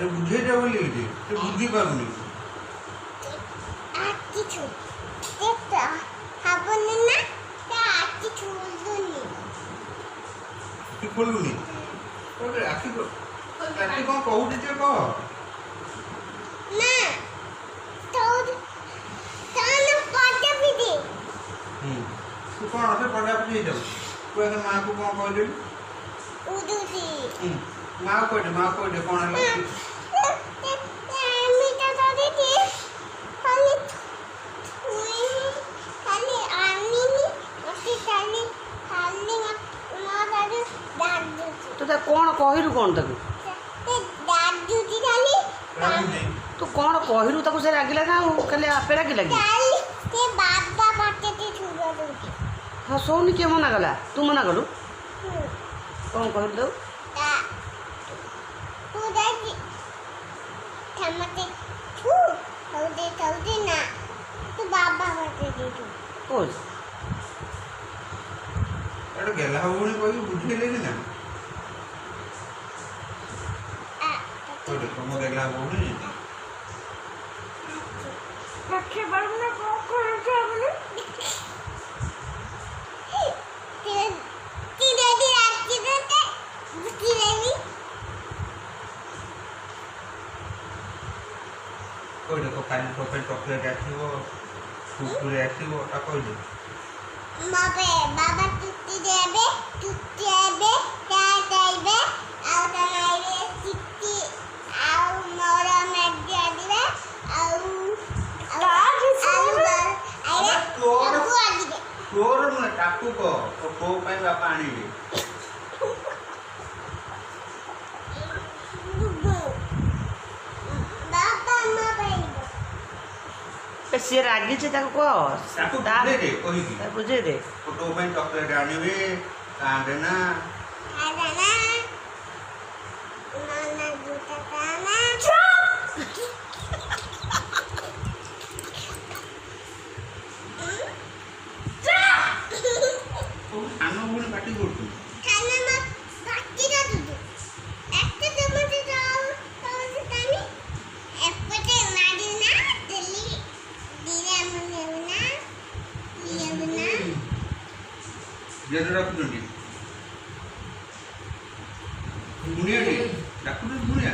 আরে বুঝাইটা বলি যে সে বুঝি পারুনি আর কিছু দেখতে হবে না আর কিছু বলুনি তুই খোলুনি ওরে আখি কଣ କହୁଛି ଯେ କହ না তো তাহলে পড়াবি দে ତୁ କ'ଣ ସେ ପଢ଼ାପଢ଼ି ହେଇଯାଉଛି ତୁ ଏବେ ମାଆକୁ କ'ଣ କହିଦେଲୁ ଉଦୁସି ମାଆକୁ କହିଦେ କ'ଣ ହେଲା আমি তো দিদি খালি খালি আমি ওকে খালি খালি মা দাদু দাদু ତୁ ତା କ'ଣ କହିଲୁ କ'ଣ ତାକୁ দাদু খালি ତୁ କ'ଣ କହିଲୁ ତାକୁ ସେ ରାଗିଲା ନା ଆଉ ଖାଲି ଆପେ ରାଗିଲା କି ଖାଲି ସେ ବାବା ପାଟିতে ଛୁଆ ଦଉଚି ହଁ ଶୁଣୁନି କିଏ ମନା କଲା ତୁ ମନା କଲୁ କ'ଣ କହିଲୁ ତାକୁ ତୁ ଦେଖି ଥମତେ ଛୁ ହଉଦେ ନା ତୁ ବାବା ପାଟିতে ଛୁ କହୁଛି ଏଇଟା ଗେଲା ହବ ବୋଲି କହିକି ବୁଝେଇଲେ କି ନା ତୋ ଦେଖ ମୋ ଗେଲା ହବ ବୋଲି ରଖେ ବାବୁ ନା କଣ କରୁଛ ବୋଲି ତିରେବି ରାଜି ଦେତେ ତିରେବି କହିଦେ ତୋ କାଲି ତୋ ପାଇଁ ଚକୋଲେଟ୍ ଆସିବ କୁରକୁରେ ଆସିବ ତା କହିଦେ ମତେ ବାବା ତୁତି ଦେବେ ତା ଦେବେ ଆଉ ତମରେ ଚିଟି ଆଉ ମୋର ମ୍ୟାଗି ଦିବେ ଆଉ ଆଇରେ ସବୁ ଆଦିବେ ତୋର ନୁହେଁ ତାକୁ କହ ତୋ ପାଇଁ ବାପା ଆଣିବେ ବାବା ମା ପାଇଁ ସିଏ ରାଗିଛି ତାକୁ କହ ତାକୁ ତା ବୁଝେଇ ଦେ କହିକି ତାକୁ ବୁଝେଇ ଦେ ତୋ ପାଇଁ ଚକୋଲେଟ୍ ଆଣିବେ କାନ୍ଦେ ନା ଖାଇବାନା ନାନା ଜୁତା କାନା ସାନ ଭଉଣୀ ପାଟି କରୁଛୁ ଖାନା ମା ବାକି ଦଉଛୁ একটা জমাতে যাও তাহলে আমি এপটে মারি না দিলি দিলে মনে না দিলে না ଝିଅଟା ରଖୁଛନ୍ତି ଗୁଣିଆ ଡାକୁଛନ୍ତି ଗୁଣିଆ